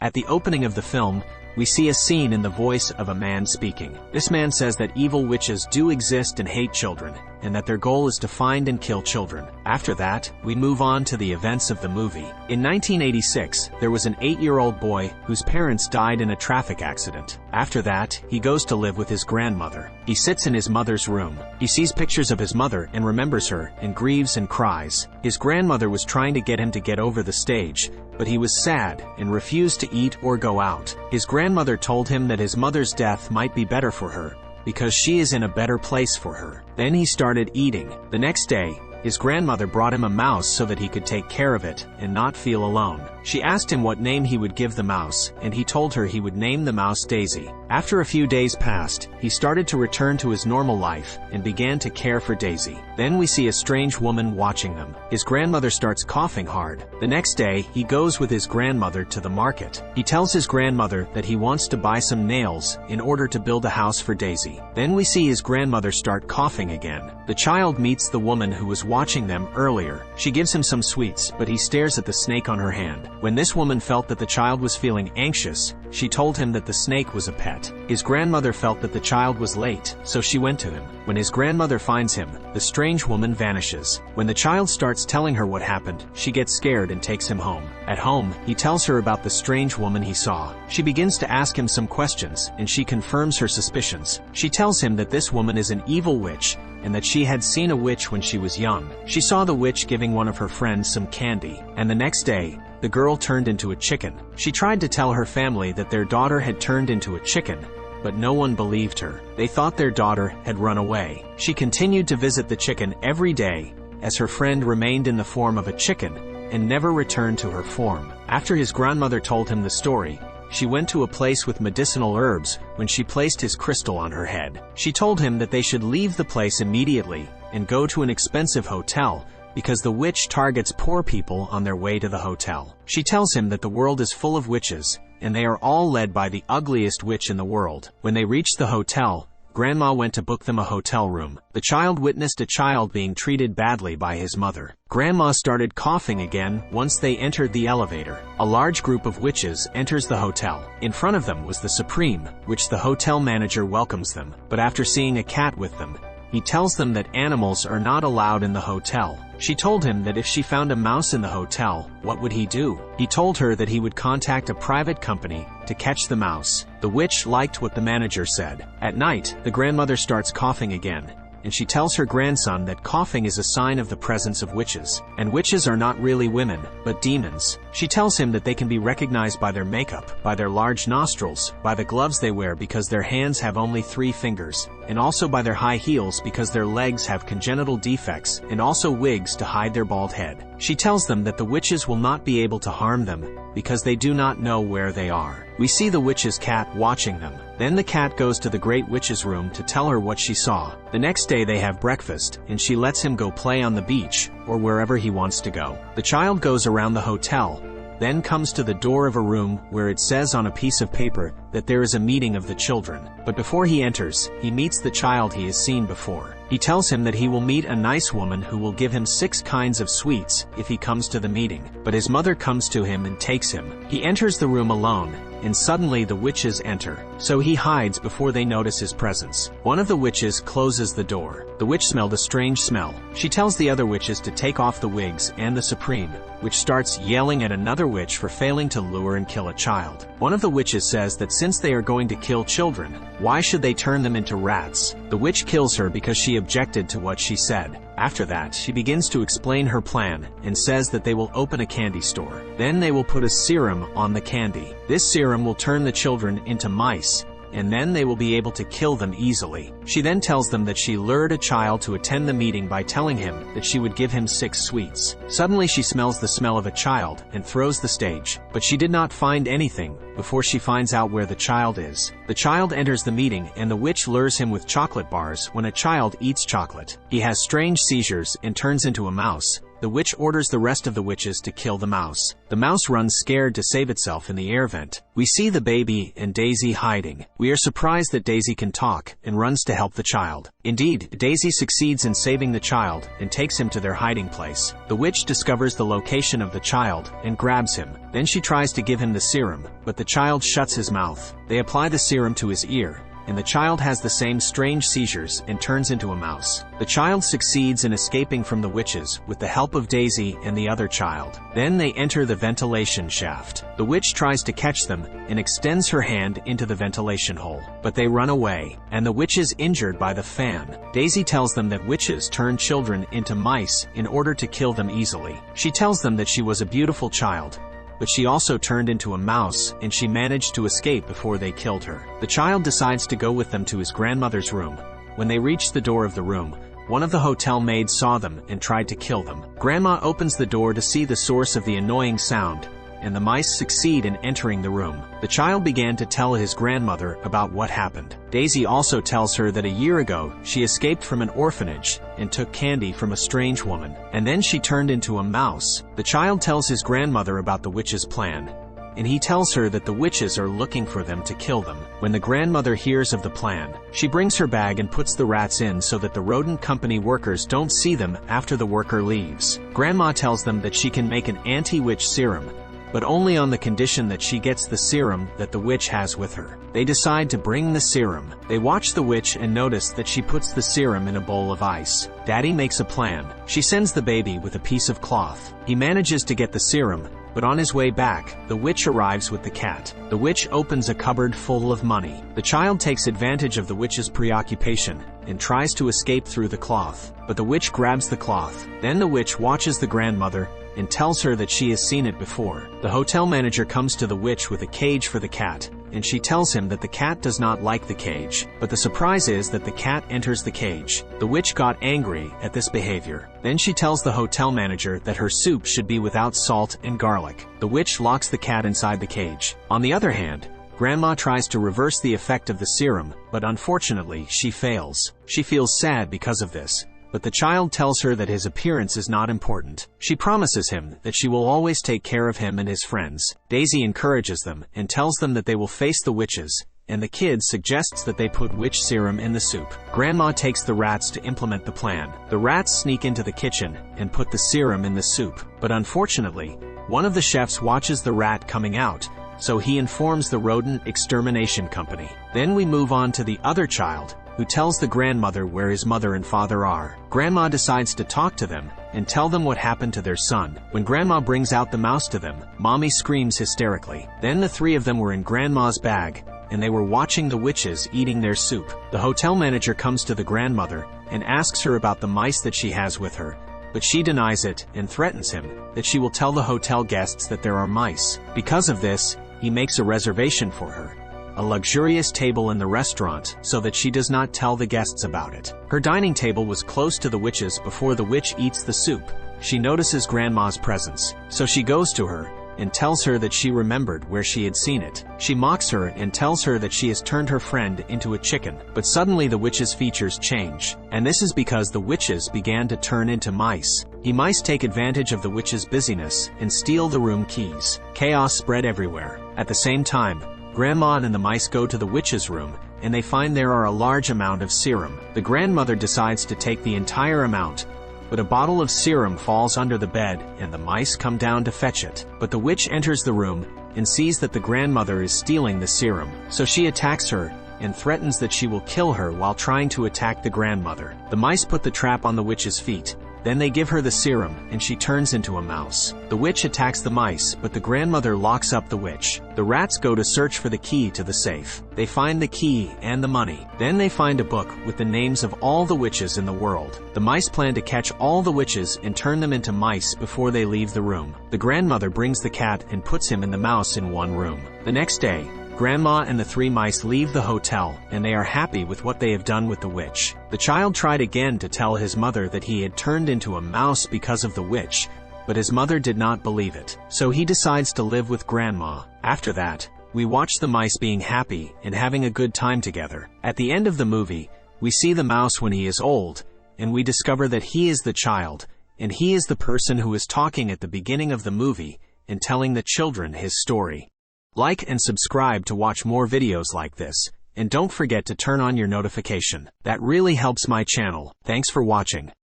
At the opening of the film, we see a scene in the voice of a man speaking. This man says that evil witches do exist and hate children, and that their goal is to find and kill children. After that, we move on to the events of the movie. In 1986, there was an 8-year-old boy whose parents died in a traffic accident. After that, he goes to live with his grandmother. He sits in his mother's room. He sees pictures of his mother and remembers her, and grieves and cries. His grandmother was trying to get him to get over the stage, but he was sad and refused to eat or go out. His grandmother told him that his mother's death might be better for her, because she is in a better place for her. Then he started eating. The next day, his grandmother brought him a mouse so that he could take care of it and not feel alone. She asked him what name he would give the mouse, and he told her he would name the mouse Daisy. After a few days passed, he started to return to his normal life and began to care for Daisy. Then we see a strange woman watching them. His grandmother starts coughing hard. The next day, he goes with his grandmother to the market. He tells his grandmother that he wants to buy some nails in order to build a house for Daisy. Then we see his grandmother start coughing again. The child meets the woman who was watching them earlier. She gives him some sweets, but he stares at the snake on her hand. When this woman felt that the child was feeling anxious, she told him that the snake was a pet. His grandmother felt that the child was late, so she went to him. When his grandmother finds him, the strange woman vanishes. When the child starts telling her what happened, she gets scared and takes him home. At home, he tells her about the strange woman he saw. She begins to ask him some questions, and she confirms her suspicions. She tells him that this woman is an evil witch, and that she had seen a witch when she was young. She saw the witch giving one of her friends some candy, and the next day, the girl turned into a chicken. She tried to tell her family that their daughter had turned into a chicken, but no one believed her. They thought their daughter had run away. She continued to visit the chicken every day, as her friend remained in the form of a chicken and never returned to her form. After his grandmother told him the story, she went to a place with medicinal herbs when she placed his crystal on her head. She told him that they should leave the place immediately and go to an expensive hotel, because the witch targets poor people on their way to the hotel. She tells him that the world is full of witches, and they are all led by the ugliest witch in the world. When they reached the hotel, Grandma went to book them a hotel room. The child witnessed a child being treated badly by his mother. Grandma started coughing again once they entered the elevator. A large group of witches enters the hotel. In front of them was the Supreme, which the hotel manager welcomes them. But after seeing a cat with them, he tells them that animals are not allowed in the hotel. She told him that if she found a mouse in the hotel, what would he do? He told her that he would contact a private company to catch the mouse. The witch liked what the manager said. At night, the grandmother starts coughing again, and she tells her grandson that coughing is a sign of the presence of witches, and witches are not really women, but demons. She tells him that they can be recognized by their makeup, by their large nostrils, by the gloves they wear because their hands have only 3 fingers, and also by their high heels because their legs have congenital defects, and also wigs to hide their bald head. She tells them that the witches will not be able to harm them because they do not know where they are. We see the witch's cat watching them. Then the cat goes to the great witch's room to tell her what she saw. The next day they have breakfast, and she lets him go play on the beach, or wherever he wants to go. The child goes around the hotel, then comes to the door of a room where it says on a piece of paper that there is a meeting of the children. But before he enters, he meets the child he has seen before. He tells him that he will meet a nice woman who will give him 6 kinds of sweets if he comes to the meeting. But his mother comes to him and takes him. He enters the room alone, and suddenly the witches enter. So he hides before they notice his presence. One of the witches closes the door. The witch smelled a strange smell. She tells the other witches to take off the wigs and the Supreme, which starts yelling at another witch for failing to lure and kill a child. One of the witches says that since they are going to kill children, why should they turn them into rats? The witch kills her because she objected to what she said. After that, she begins to explain her plan and says that they will open a candy store. Then they will put a serum on the candy. This serum will turn the children into mice, and then they will be able to kill them easily. She then tells them that she lured a child to attend the meeting by telling him that she would give him 6 sweets. Suddenly she smells the smell of a child and throws the stage, but she did not find anything before she finds out where the child is. The child enters the meeting and the witch lures him with chocolate bars when a child eats chocolate. He has strange seizures and turns into a mouse. the witch orders the rest of the witches to kill the mouse. The mouse runs scared to save itself in the air vent. We see the baby and Daisy hiding. We are surprised that Daisy can talk and runs to help the child. Indeed, Daisy succeeds in saving the child and takes him to their hiding place. The witch discovers the location of the child and grabs him. Then she tries to give him the serum, but the child shuts his mouth. They apply the serum to his ear, and the child has the same strange seizures and turns into a mouse. The child succeeds in escaping from the witches with the help of Daisy and the other child. Then they enter the ventilation shaft. The witch tries to catch them and extends her hand into the ventilation hole, but they run away, and the witch is injured by the fan. Daisy tells them that witches turn children into mice in order to kill them easily. She tells them that she was a beautiful child, but she also turned into a mouse, and she managed to escape before they killed her. The child decides to go with them to his grandmother's room. When they reach the door of the room, one of the hotel maids saw them and tried to kill them. Grandma opens the door to see the source of the annoying sound, and the mice succeed in entering the room. The child began to tell his grandmother about what happened. Daisy also tells her that a year ago, she escaped from an orphanage and took candy from a strange woman, and then she turned into a mouse. The child tells his grandmother about the witch's plan, and he tells her that the witches are looking for them to kill them. When the grandmother hears of the plan, she brings her bag and puts the rats in so that the rodent company workers don't see them after the worker leaves. Grandma tells them that she can make an anti-witch serum, but only on the condition that she gets the serum that the witch has with her. They decide to bring the serum. They watch the witch and notice that she puts the serum in a bowl of ice. Daddy makes a plan. She sends the baby with a piece of cloth. He manages to get the serum, but on his way back, the witch arrives with the cat. The witch opens a cupboard full of money. The child takes advantage of the witch's preoccupation and tries to escape through the cloth, but the witch grabs the cloth. Then the witch watches the grandmother and tells her that she has seen it before. The hotel manager comes to the witch with a cage for the cat, and she tells him that the cat does not like the cage. But the surprise is that the cat enters the cage. The witch got angry at this behavior. Then she tells the hotel manager that her soup should be without salt and garlic. The witch locks the cat inside the cage. On the other hand, Grandma tries to reverse the effect of the serum, but unfortunately, she fails. She feels sad because of this, but the child tells her that his appearance is not important. She promises him that she will always take care of him and his friends. Daisy encourages them and tells them that they will face the witches, and the kid suggests that they put witch serum in the soup. Grandma takes the rats to implement the plan. The rats sneak into the kitchen and put the serum in the soup, but unfortunately, one of the chefs watches the rat coming out, so he informs the rodent extermination company. Then we move on to the other child, who tells the grandmother where his mother and father are. Grandma decides to talk to them and tell them what happened to their son. When Grandma brings out the mouse to them, Mommy screams hysterically. Then the three of them were in Grandma's bag, and they were watching the witches eating their soup. The hotel manager comes to the grandmother and asks her about the mice that she has with her, but she denies it and threatens him that she will tell the hotel guests that there are mice. Because of this, he makes a reservation for her, a luxurious table in the restaurant, so that she does not tell the guests about it. Her dining table was close to the witches before the witch eats the soup. She notices Grandma's presence, so she goes to her and tells her that she remembered where she had seen it. She mocks her and tells her that she has turned her friend into a chicken. But suddenly the witch's features change, and this is because the witches began to turn into mice. The mice take advantage of the witch's busyness and steal the room keys. Chaos spread everywhere. At the same time, Grandma and the mice go to the witch's room, and they find there are a large amount of serum. The grandmother decides to take the entire amount, but a bottle of serum falls under the bed, and the mice come down to fetch it. But the witch enters the room and sees that the grandmother is stealing the serum, so she attacks her and threatens that she will kill her while trying to attack the grandmother. The mice put the trap on the witch's feet. Then they give her the serum, and she turns into a mouse. The witch attacks the mice, but the grandmother locks up the witch. The rats go to search for the key to the safe. They find the key and the money. Then they find a book with the names of all the witches in the world. The mice plan to catch all the witches and turn them into mice before they leave the room. The grandmother brings the cat and puts him and the mouse in one room. The next day, Grandma and the three mice leave the hotel, and they are happy with what they have done with the witch. The child tried again to tell his mother that he had turned into a mouse because of the witch, but his mother did not believe it, so he decides to live with Grandma. After that, we watch the mice being happy and having a good time together. At the end of the movie, we see the mouse when he is old, and we discover that he is the child, and he is the person who is talking at the beginning of the movie and telling the children his story. Like and subscribe to watch more videos like this, and don't forget to turn on your notification. That really helps my channel. Thanks for watching.